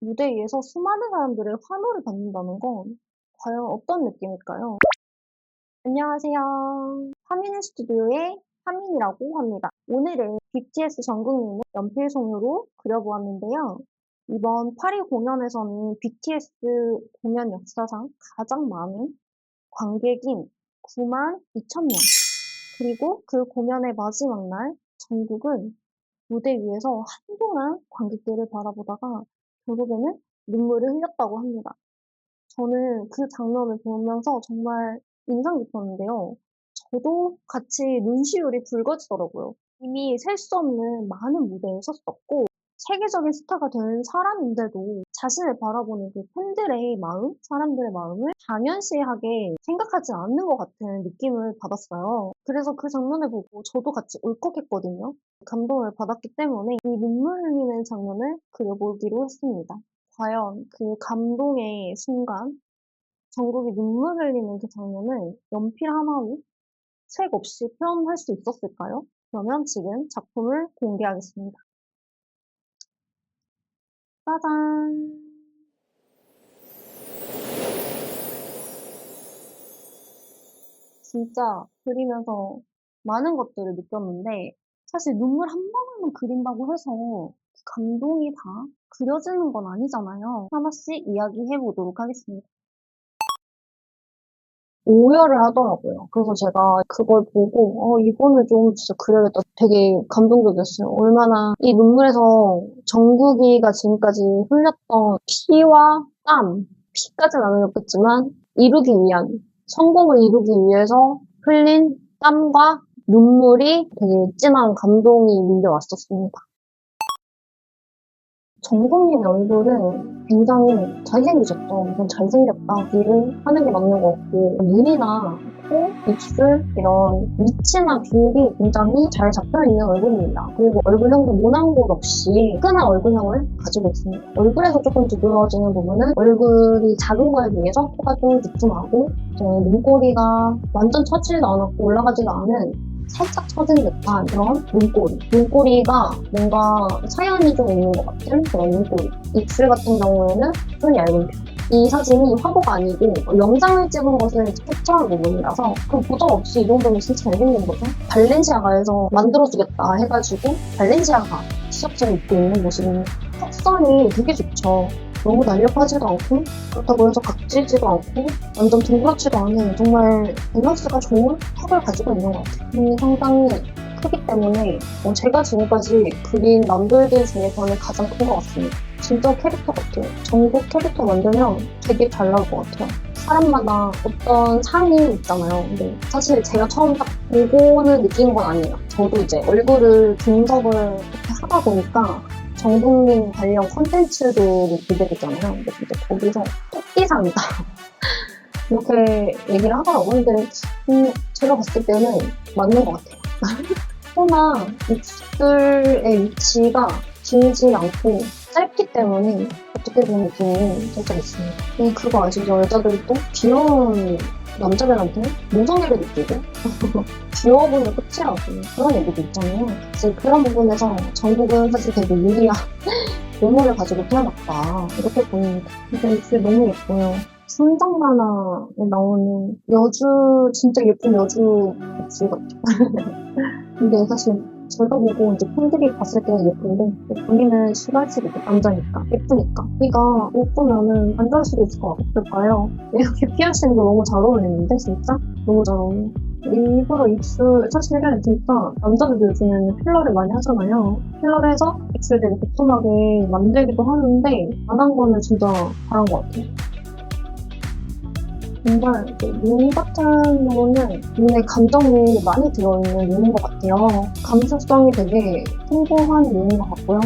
무대 위에서 수많은 사람들의 환호를 받는다는 건 과연 어떤 느낌일까요? 안녕하세요. 하민의 스튜디오의 하민이라고 합니다. 오늘은 BTS 정국님의 연필손으로 그려보았는데요. 이번 파리 공연에서는 BTS 공연 역사상 가장 많은 관객인 9만 2천 명. 그리고 그 공연의 마지막 날 정국은 무대 위에서 한동안 관객들을 바라보다가 결국에는 눈물을 흘렸다고 합니다. 저는 그 장면을 보면서 정말 인상 깊었는데요. 저도 같이 눈시울이 붉어지더라고요. 이미 셀 수 없는 많은 무대에 섰었고, 세계적인 스타가 된 사람인데도 자신을 바라보는 그 팬들의 마음, 사람들의 마음을 당연시하게 생각하지 않는 것 같은 느낌을 받았어요. 그래서 그 장면을 보고 저도 같이 울컥했거든요. 감동을 받았기 때문에 이 눈물 흘리는 장면을 그려보기로 했습니다. 과연 그 감동의 순간, 정국이 눈물 흘리는 그 장면을 연필 하나로 색 없이 표현할 수 있었을까요? 그러면 지금 작품을 공개하겠습니다. 짜잔! 진짜 그리면서 많은 것들을 느꼈는데, 사실 눈물 한 방울만 그린다고 해서 그 감동이 다 그려지는 건 아니잖아요. 하나씩 이야기해 보도록 하겠습니다. 오열을 하더라고요. 그래서 제가 그걸 보고, 이거는 좀 진짜 그래야겠다. 되게 감동적이었어요. 얼마나 이 눈물에서 정국이가 지금까지 흘렸던 피와 땀, 피까지는 안 흘렸겠지만, 이루기 위한, 성공을 이루기 위해서 흘린 땀과 눈물이 되게 진한 감동이 밀려왔었습니다. 정국님 얼굴은 굉장히 잘생기셨죠. 우선 잘생겼다. 일을 하는 게 맞는 것 같고, 눈이나 코, 입술, 이런 위치나 비율이 굉장히 잘 잡혀있는 얼굴입니다. 그리고 얼굴형도 모난 곳 없이 흔한 얼굴형을 가지고 있습니다. 얼굴에서 조금 두드러지는 부분은 얼굴이 작은 거에 비해서 코가 좀 두툼하고, 눈꼬리가 완전 처지지도 않았고 올라가지도 않은 살짝 처진 듯한 그런 눈꼬리. 눈꼬리가 뭔가 사연이 좀 있는 것 같은 그런 눈꼬리. 입술 같은 경우에는 좀 얇은 편. 이 사진이 화보가 아니고 영상을 찍은 것을 캡처한 부분이라서 그 보정 없이 이 정도면 진짜 잘생긴 거죠. 발렌시아가에서 만들어주겠다 해가지고 발렌시아가 티셔츠를 입고 있는 모습입니다. 턱선이 되게 좋죠. 너무 날렵하지도 않고 그렇다고 해서 각지지도 않고 완전 둥그렇지도 않은 정말 밸런스가 좋은 턱을 가지고 있는 것 같아요. 눈이 상당히 크기 때문에 제가 지금까지 그린 남들들 중에서는 가장 큰 것 같습니다. 진짜 캐릭터 같아요. 전국 캐릭터 만들면 되게 잘 나올 것 같아요. 사람마다 어떤 상이 있잖아요. 근데 사실 제가 처음 딱 보고는 느낀 건 아니에요. 저도 이제 얼굴을 분석을 이렇게 하다 보니까 정국님 관련 콘텐츠도 보게 되잖아요. 근데 거기서 토끼상이다. 이렇게 얘기를 하더라고요. 근데 제가 봤을 때는 맞는 것 같아요. 코나 입술의 위치가 길지 않고 짧기 때문에 어떻게 보면 느낌이 살짝 있습니다. 그거 아시죠? 여자들이 또 귀여운 남자들한테 모성애를 느끼고 귀여워 보이면 끝이라고 그런 얘기도 있잖아요. 이제 그런 부분에서 정국은 사실 되게 유리한 외모를 가지고 태어났다 이렇게 보입니다. 근데 입술이 너무 예뻐요. 순정 만화에 나오는 여주, 진짜 예쁜 여주 입술 같아요. 근데 사실 제가 보고 이제 팬들이 봤을 때는 예쁜데 본인은 시발치고 남자니까 예쁘니까 우리가 옷 보면은 안 좋아할 수도 있을 것 같을까요? 이렇게 피어싱도 너무 잘 어울리는데 진짜 너무 잘 어울려. 일부러 입술 사실은 진짜 남자들도 요즘에는 필러를 많이 하잖아요. 필러를 해서 입술 되게 도톰하게 만들기도 하는데 안 한 거는 진짜 잘한 것 같아요. 정말 눈 같은 경우는 눈에 감정이 많이 들어있는 눈인 것 같아요. 감수성이 되게 풍부한 눈인 것 같고요.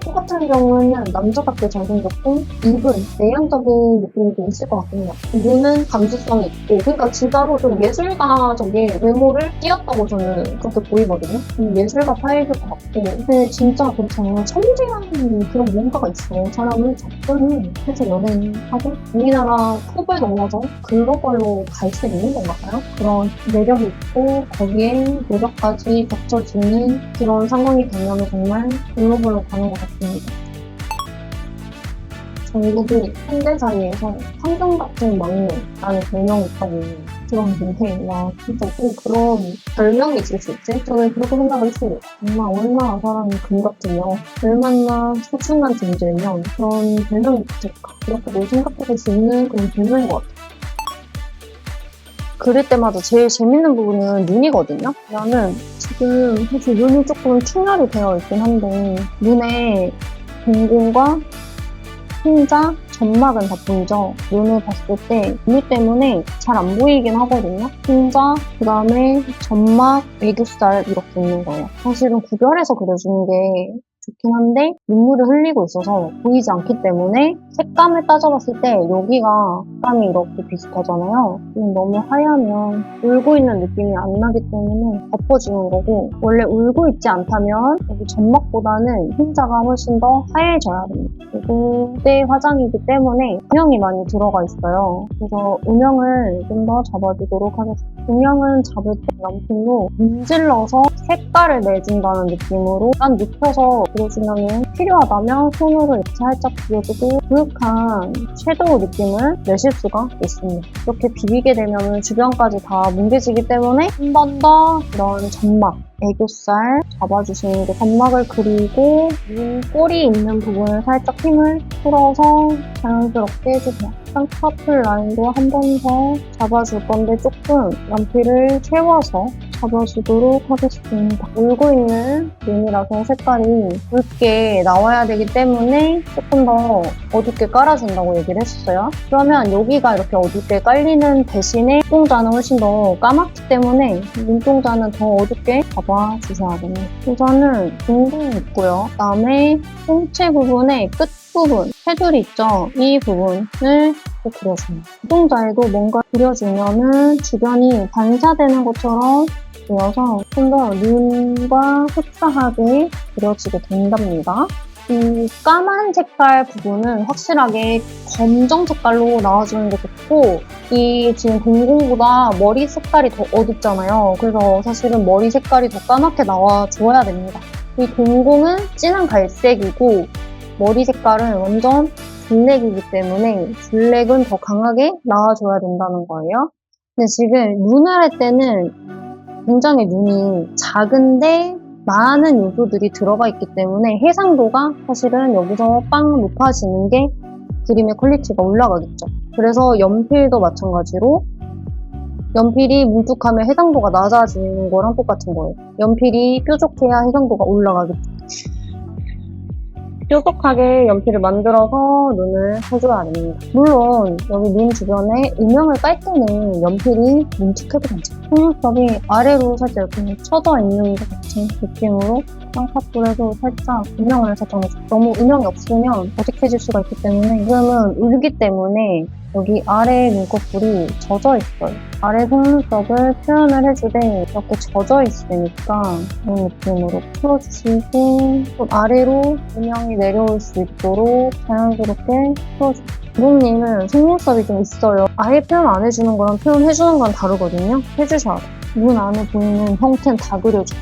코 같은 경우는 남자답게 잘생겼고 입은 내향적인 느낌이 좀 있을 것 같긴 해요. 눈은 감수성이 있고 그러니까 진짜로 좀 예술가적인 외모를 띄었다고 저는 그렇게 보이거든요. 예술가 파일일 것 같고 근데 진짜 그렇잖아요. 천재라는 그런 뭔가가 있어요. 사람을 접근을 해서 연예인하고 우리나라 컵을 넘어서 글로벌로 갈 수 있는 건가요? 그런 매력이 있고 거기에 노력까지 겹쳐지는 그런 상황이 되면 정말 글로벌로 가는 것 같습니다. 전국이 현대사회에서 황금 같은 막내라는 별명이 있다고 들었는데, 와, 진짜 어떻게 그런 별명이 있을 수 있지? 저는 그렇게 생각을 했어요. 정말 얼마나 사람이 금 같으며, 얼마나 소중한 존재면 그런 별명이 있을까? 이렇게 뭘 생각해볼 수 있는 그런 별명인 것 같아요. 그릴 때마다 제일 재밌는 부분은 눈이거든요? 나는 지금 사실 눈이 조금 충혈이 되어 있긴 한데, 눈에 동공과 흰자, 점막은 다 보이죠? 눈을 봤을 때 눈 때문에 잘 안 보이긴 하거든요? 흰자, 그 다음에 점막, 애교살 이렇게 있는 거예요. 사실은 구별해서 그려주는 게 좋긴 한데 눈물을 흘리고 있어서 보이지 않기 때문에 색감을 따져봤을 때 여기가 색감이 이렇게 비슷하잖아요. 너무 하얗면 울고 있는 느낌이 안 나기 때문에 덮어주는 거고, 원래 울고 있지 않다면 여기 점막보다는 흰자가 훨씬 더 하얘져야 됩니다. 그리고 그때 화장이기 때문에 음영이 많이 들어가 있어요. 그래서 음영을 좀 더 잡아주도록 하겠습니다. 음영은 잡을 때 연필로 문질러서 색깔을 내준다는 느낌으로 약간 눕혀서 그려주면 필요하다면 손으로 이렇게 살짝 비벼주고 그윽한 섀도우 느낌을 내실 수가 있습니다. 이렇게 비비게 되면 주변까지 다 뭉개지기 때문에 한 번 더 이런 점막, 애교살 잡아주시는 게, 점막을 그리고 눈 꼬리 있는 부분을 살짝 힘을 풀어서 자연스럽게 해주세요. 쌍꺼풀 라인도 한 번 더 잡아줄 건데 조금 연필을 채워서 잡아주도록 하겠습니다. 울고 있는 눈이라서 색깔이 붉게 나와야 되기 때문에 조금 더 어둡게 깔아준다고 얘기를 했었어요. 그러면 여기가 이렇게 어둡게 깔리는 대신에 눈동자는 훨씬 더 까맣기 때문에 눈동자는 더 어둡게 잡아주셔야 됩니다. 우선은 동공 있고요. 그 다음에 홍채 부분의 끝부분, 테두리 있죠? 이 부분을 그려줍니다. 눈동자에도 뭔가 그려주면은 주변이 반사되는 것처럼 보여서 좀 더 눈과 흡사하게 그려지게 된답니다. 이 까만 색깔 부분은 확실하게 검정 색깔로 나와주는 게 좋고, 이 지금 동공보다 머리 색깔이 더 어둡잖아요. 그래서 사실은 머리 색깔이 더 까맣게 나와줘야 됩니다. 이 동공은 진한 갈색이고 머리 색깔은 완전 블랙이기 때문에 블랙은 더 강하게 나와줘야 된다는 거예요. 근데 지금 눈을 할 때는 굉장히 눈이 작은데 많은 요소들이 들어가 있기 때문에 해상도가 사실은 여기서 빵 높아지는 게 그림의 퀄리티가 올라가겠죠. 그래서 연필도 마찬가지로 연필이 뭉툭하면 해상도가 낮아지는 거랑 똑같은 거예요. 연필이 뾰족해야 해상도가 올라가겠죠. 뾰족하게 연필을 만들어서 눈을 해줘야 됩니다. 물론 여기 눈 주변에 음영을 깔 때는 연필이 뭉툭해도 괜찮아요. 속눈썹이 아래로 살짝 이렇게 쳐져 있는 것 같은 느낌으로 쌍꺼풀에도 살짝 음영을 살짝 내줘. 너무 음영이 없으면 어색해질 수가 있기 때문에, 지금은 울기 때문에 여기 아래 눈꺼풀이 젖어 있어요. 아래 속눈썹을 표현을 해주되 이렇게 젖어 있으니까 이런 느낌으로 풀어주시고 좀 아래로 음영이 내려올 수 있도록 자연스럽게 풀어주세요. 부모님은 속눈썹이 좀 있어요. 아예 표현 안 해주는 거랑 표현해주는 건 다르거든요. 해주셔야 돼요. 눈 안에 보이는 형태는 다 그려줘요.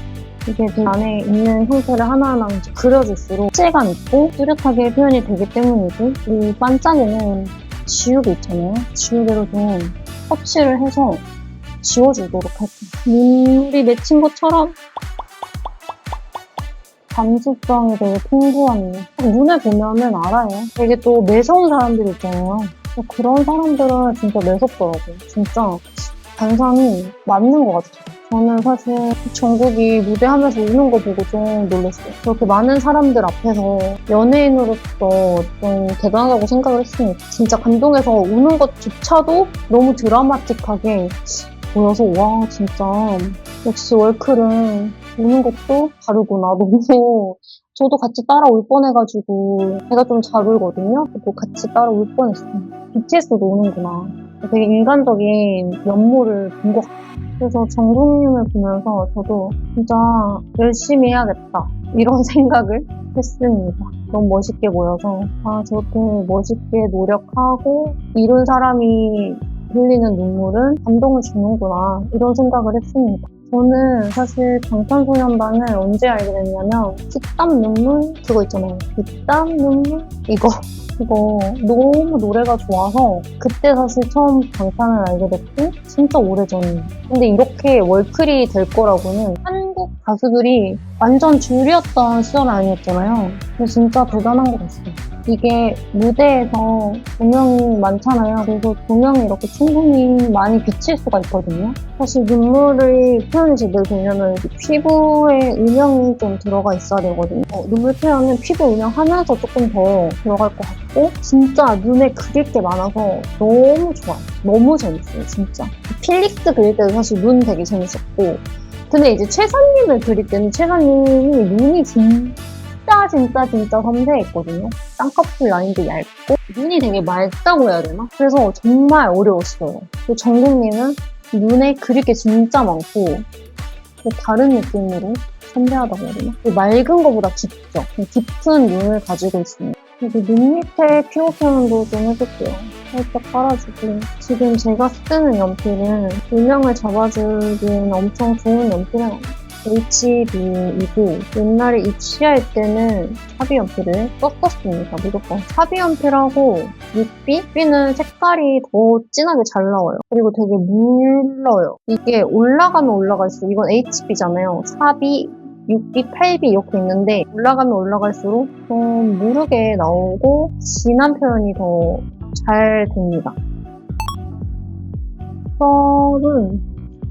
이게 눈 안에 있는 형태를 하나하나 그려줄수록 실감 있고 뚜렷하게 표현이 되기 때문이고, 이 반짝이는 지우개 있잖아요. 지우개로 좀 터치를 해서 지워주도록 할게요. 눈물이 맺힌 것처럼 감수성이 되게 풍부하네요. 눈을 보면은 알아요. 되게 또 매서운 사람들 있잖아요. 그런 사람들은 진짜 매섭더라고요. 진짜 단상이 맞는 것 같아요. 저는 사실 정국이 무대하면서 우는 거 보고 좀 놀랐어요. 그렇게 많은 사람들 앞에서 연예인으로서 좀 대단하다고 생각을 했습니다. 진짜 감동해서 우는 것조차도 너무 드라마틱하게 보여서, 와, 진짜 역시 월클은 우는 것도 다르구나. 너무 저도 같이 따라 울 뻔해가지고, 제가 좀 잘 울거든요. 그래도 같이 따라 울 뻔했어요. BTS도 우는구나. 되게 인간적인 면모를 본 것 같아요. 그래서 정국님을 보면서 저도 진짜 열심히 해야겠다 이런 생각을 했습니다. 너무 멋있게 보여서 저렇게 멋있게 노력하고 이룬 사람이 흘리는 눈물은 감동을 주는구나 이런 생각을 했습니다. 저는 사실 방탄소년단을 언제 알게 됐냐면 땀 눈물 그거 있잖아요. 땀 눈물 이거 이거 너무 노래가 좋아서 그때 사실 처음 방탄을 알게 됐고 진짜 오래전이에요. 근데 이렇게 월클이 될 거라고는 한국 가수들이 완전 줄이었던 시절 아니었잖아요. 근데 진짜 대단한 것 같아요. 이게 무대에서 조명이 많잖아요. 그래서 조명이 이렇게 충분히 많이 비칠 수가 있거든요. 사실 눈물을 표현이 제대로 되려면 피부에 음영이 좀 들어가 있어야 되거든요. 눈물 표현은 피부 음영하면서 조금 더 들어갈 것 같고 진짜 눈에 그릴 게 많아서 너무 좋아요. 너무 재밌어요, 진짜. 필릭스 그릴 때도 사실 눈 되게 재밌었고 근데 이제 최선님을 그릴 때는 최선님이 눈이 진짜 섬세했거든요. 쌍꺼풀 라인도 얇고 눈이 되게 맑다고 해야 되나? 그래서 정말 어려웠어요. 그리고 정국님은 눈에 그릴 게 진짜 많고 다른 느낌으로 섬세하다고 해야 되나? 맑은 것보다 깊죠. 깊은 눈을 가지고 있습니다. 그리고 눈 밑에 피부 표현도 좀 해줄게요. 살짝 깔아주고 지금 제가 쓰는 연필은 음영을 잡아주기에는 엄청 좋은 연필은 아니에요. HB이고 옛날에 입시할 때는 차비 연필을 썼었습니다. 무조건 차비 연필하고 6B? B는 색깔이 더 진하게 잘 나와요. 그리고 되게 물러요. 이게 올라가면 올라갈수록 이건 HB잖아요. 4B, 6B, 8B 이렇게 있는데 올라가면 올라갈수록 좀 무르게 나오고 진한 표현이 더 잘 됩니다.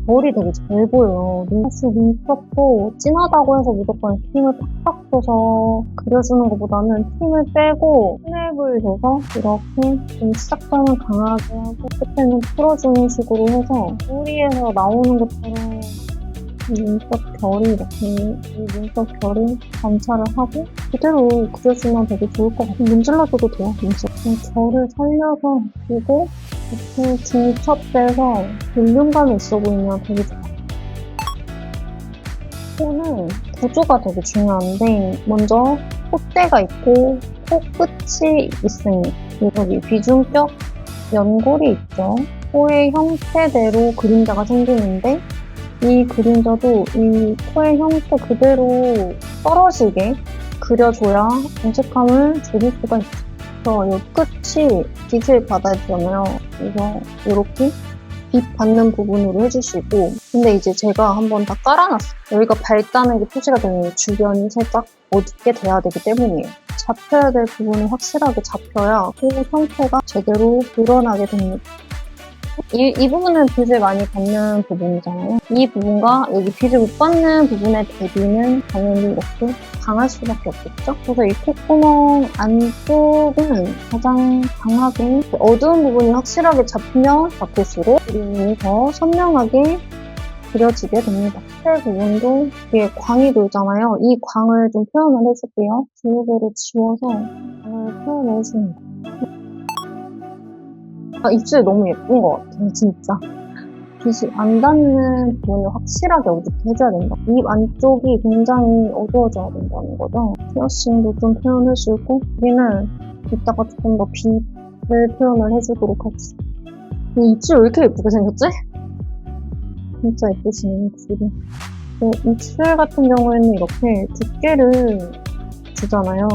결이 되게 잘 보여요. 사실 눈썹도 진하다고 해서 무조건 힘을 팍팍 줘서 그려주는 것보다는 힘을 빼고 스냅을 줘서 이렇게 좀 시작점을 강하게 하고 끝에는 풀어주는 식으로 해서 뿌리에서 나오는 것처럼 눈썹 결이 이렇게 이 눈썹 결을 관찰을 하고 그대로 그려주면 되게 좋을 것 같아요. 문질러줘도 돼요, 눈썹. 결을 살려서 그리고 이렇게 중첩돼서 볼륨감이 있어 보이면 되게 좋아요. 코는 구조가 되게 중요한데 먼저 콧대가 있고 코끝이 있습니다. 여기 비중격 연골이 있죠. 코의 형태대로 그림자가 생기는데 이 그림자도 이 코의 형태 그대로 떨어지게 그려줘야 정직함을 줄일 수가 있어요. 그래서 이 끝이 빛을 받아야 되잖아요. 그래서 이렇게 빛 받는 부분으로 해주시고 근데 이제 제가 한번 다 깔아놨어요. 여기가 밝다는 게 표시가 되는 주변이 살짝 어둡게 돼야 되기 때문이에요. 잡혀야 될 부분이 확실하게 잡혀야 코 형태가 제대로 드러나게 됩니다. 이 부분은 빛을 많이 받는 부분이잖아요. 이 부분과 여기 빛을 못 받는 부분의 대비는 당연히 이렇게 강할 수밖에 없겠죠? 그래서 이 콧구멍 안쪽은 가장 강하게 어두운 부분이 확실하게 잡히면 잡힐수록 그림이 더 선명하게 그려지게 됩니다. 코 부분도 뒤에 광이 돌잖아요. 이 광을 좀 표현을 해줄게요. 주요배를 지워서 광을 표현해줍니다. 입술 너무 예쁜 것 같아요, 진짜. 빛이 안 닿는 부분을 확실하게 어둡게 해줘야 된다. 입 안쪽이 굉장히 어두워져야 된다는 거죠. 피어싱도 좀 표현해주고 여기는 이따가 조금 더 빛을 표현을 해주도록 하겠습니다. 이 입술 왜 이렇게 예쁘게 생겼지? 진짜 예쁘시네, 입술이. 입술 같은 경우에는 이렇게 두께를 주잖아요,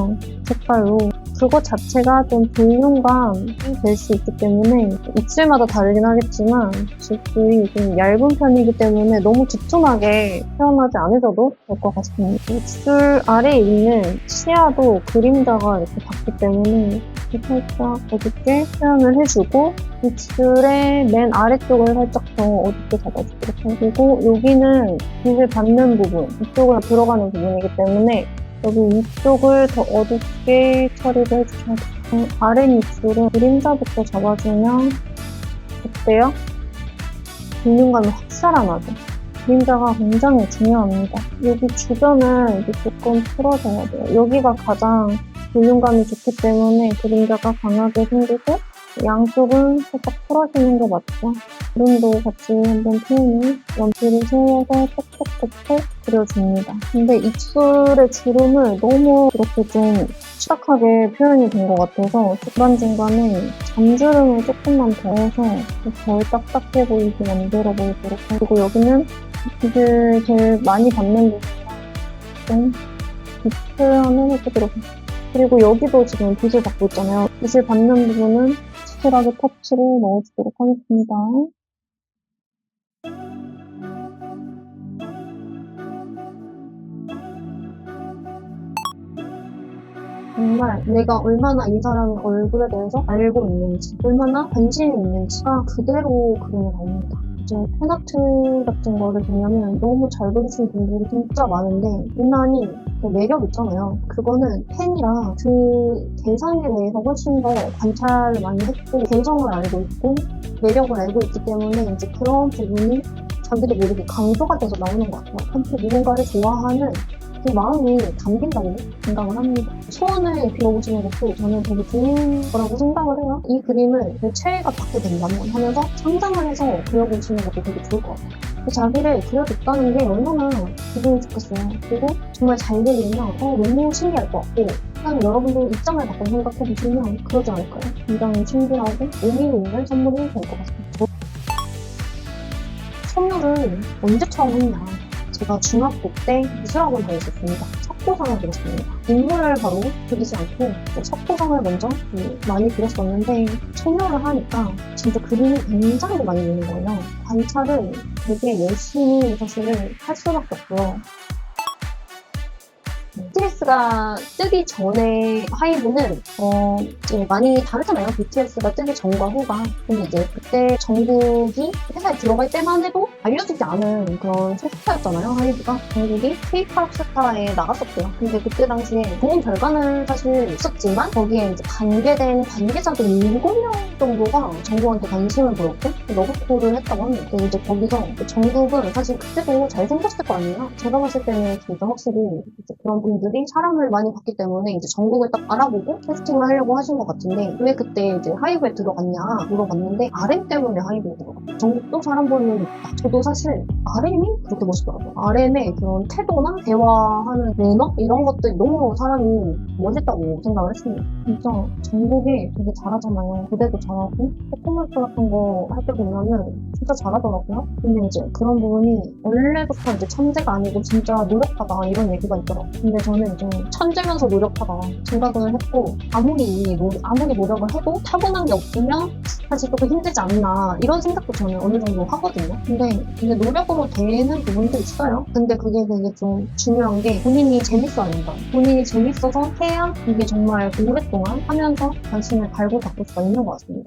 색깔로. 그것 자체가 좀 볼륨감이 될 수 있기 때문에 입술마다 다르긴 하겠지만 입술이 좀 얇은 편이기 때문에 너무 두툼하게 표현하지 않으셔도 될 것 같습니다. 입술 아래에 있는 치아도 그림자가 이렇게 닿기 때문에 살짝 어둡게 표현을 해주고 입술의 맨 아래쪽을 살짝 더 어둡게 잡아주도록 하고 여기는 빛을 받는 부분, 이쪽으로 들어가는 부분이기 때문에 여기 위쪽을 더 어둡게 처리를 해주셔야 돼요. 아랫입술은 그림자부터 잡아주면 어때요? 볼륨감이 확살아나죠? 그림자가 굉장히 중요합니다. 여기 주변은 이제 조금 풀어줘야 돼요. 여기가 가장 볼륨감이 좋기 때문에 그림자가 강하게 생기고 양쪽은 살짝 풀어주는 게 맞죠. 그림도 같이 한번 표현을 연필을 세워서 톡톡톡톡 그려줍니다. 근데 입술의 주름을 너무 이렇게 좀 취약하게 표현이 된 것 같아서 중간중간에 잠주름을 조금만 더 해서 덜 딱딱해 보이게 만들어 보이도록 하고 그리고 여기는 빛을 제일 많이 받는 부분이라 좀 빛 표현을 해보도록 하겠습니다. 그리고 여기도 지금 빗을 받고 있잖아요. 빗을 받는 부분은 확실하게 터치를 넣어주도록 하겠습니다. 정말 내가 얼마나 이 사람의 얼굴에 대해서 알고 있는지, 얼마나 관심이 있는지가 그대로 그림에 나옵니다. 이제 팬아트 같은 거를 보면은 너무 잘 그리시는 분들이 진짜 많은데 유난히 그 매력 있잖아요. 그거는 팬이랑 그 대상에 대해서 훨씬 더 관찰을 많이 했고 개성을 알고 있고 매력을 알고 있기 때문에 이제 그런 부분이 자기도 모르게 강조가 돼서 나오는 것 같아요. 한편 누군가를 좋아하는 그 마음이 담긴다고 생각을 합니다. 소원을 빌어보시는 것도 저는 되게 좋은 거라고 생각을 해요. 이 그림을 내 최애가 받게 된다면 하면서 상상을 해서 그려보시는 것도 되게 좋을 것 같아요. 자기를 그려줬다는 게 얼마나 기분이 좋겠어요. 그리고 정말 잘 그리면 너무 신기할 것 같고 그냥 여러분도 입장을 바꿔 생각해보시면 그러지 않을까요? 굉장히 신기하고 의미 있는 선물이 될 것 같습니다. 선물을 언제 처음 했냐? 제가 중학교 때 미술학원 다녔었습니다. 석고상을 그렸습니다. 인물을 바로 그리지 않고 석고상을 먼저 많이 그렸었는데 참여를 하니까 진짜 그림이 굉장히 많이 되는 거예요. 관찰을 되게 열심히 사실 할 수밖에 없고요. BTS가 뜨기 전에 하이브는 이제 많이 다르잖아요. BTS가 뜨기 전과 후가. 근데 이제 그때 정국이 회사에 들어갈 때만 해도 알려지지 않은 그런 스타였잖아요. 하이브가. 정국이 K-pop 스타에 나갔었고요. 근데 그때 당시에 좋은 결과는 사실 있었지만 거기에 이제 관계된 관계자들 7명 정도가 정국한테 관심을 보였고 러브콜을 했다고 합니다. 근데 이제 거기서 정국은 사실 그때도 잘생겼을 거 아니에요. 제가 봤을 때는 진짜 확실히 이제 그런 분들이 사람을 많이 봤기 때문에 이제 정국을 딱 알아보고 캐스팅을 하려고 하신 것 같은데 왜 그때 이제 하이브에 들어갔냐 물어봤는데 RM 때문에 하이브에 들어갔다. 정국도 사람 보는 일 있다. 저도 사실 RM이 그렇게 멋있더라고요. RM의 그런 태도나 대화하는 매너 이런 것들이 너무 사람이 멋있다고 생각을 했습니다. 진짜 정국이 되게 잘하잖아요. 무대도 잘하고 퍼포먼스 같은 거 할 때 보면은 진짜 잘하더라고요. 근데 이제 그런 부분이 원래부터 이제 천재가 아니고 진짜 노력하다 이런 얘기가 있더라고요. 근데 저는 이제 천재면서 노력하다 생각을 했고 아무리 노력을 해도 타고난 게 없으면 사실 조금 힘들지 않나 이런 생각도 저는 어느 정도 하거든요. 근데 노력으로 되는 부분도 있어요. 근데 그게 되게 좀 중요한 게 본인이 재밌어야 된다. 본인이 재밌어서 해야 이게 정말 오랫동안 하면서 관심을 갈고 닦을 수가 있는 것 같습니다.